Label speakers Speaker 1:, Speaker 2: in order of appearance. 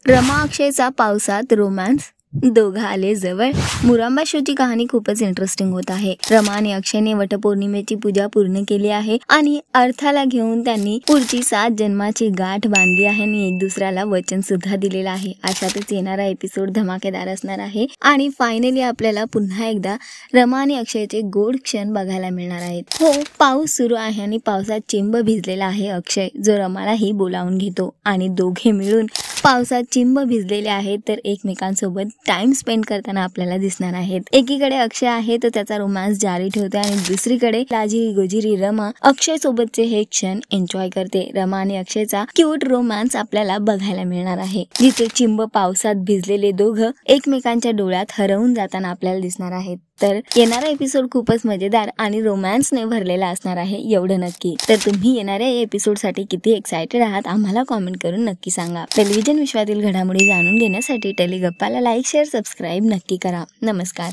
Speaker 1: रमा अक्षयचा पावसात रोमॅन्स, दोघं आले जवळ। मुरांबा शोची कहाणी खूपच इंटरेस्टिंग होत आहे। रमा आणि अक्षयने वटपौर्णिमेची पूजा पूर्ण केली आहे आणि अर्थाला घेऊन त्यांनी पुढची 7 जन्माची गाठ बांधली आहे आणि एक दुसऱ्याला वचन सुद्धा दिलेलं आहे। अशातच येणारा एपिसोड धमाकेदार असणार आहे आणि फायनली आपल्याला पुन्हा एकदा रमा आणि अक्षयचे गोड क्षण बघायला मिळणार आहेत। हो, पाऊस सुरू आहे आणि पावसात चिंब भिजलेला आहे अक्षय, जो रमालाही बोलावून घेतो आणि दोघे मिळून पावसात चिंब भिजलेले आहेत तर एकमेकांसोबत टाइम स्पेंड करताना आपल्याला दिसणार आहेत। एकीकडे अक्षय आहे तर त्याचा रोमॅन्स जारी ठेवते आणि दुसरीकडे लाजिरी गोजिरी रमा अक्षय सोबतचे हे क्षण एन्जॉय करते। रमा आणि अक्षयचा क्यूट रोमॅन्स आपल्याला बघायला मिळणार आहे, जिथे चिंब पावसात भिजलेले दोघं एकमेकांच्या डोळ्यात हरवून जाताना आपल्याला दिसणार आहेत। तर येणारा एपिसोड खूपच मजेदार आणि रोमॅन्सने भरलेला असणार आहे, एवढं नक्की। तर तुम्ही येणाऱ्या एपिसोडसाठी किती एक्साइटेड आहात आम्हाला कॉमेंट करून नक्की सांगा। टेलिव्हिजन विश्वातील घडामोडी जाणून घेण्यासाठी टेलिगप्पाला लाईक, शेअर, सबस्क्राईब नक्की करा। नमस्कार।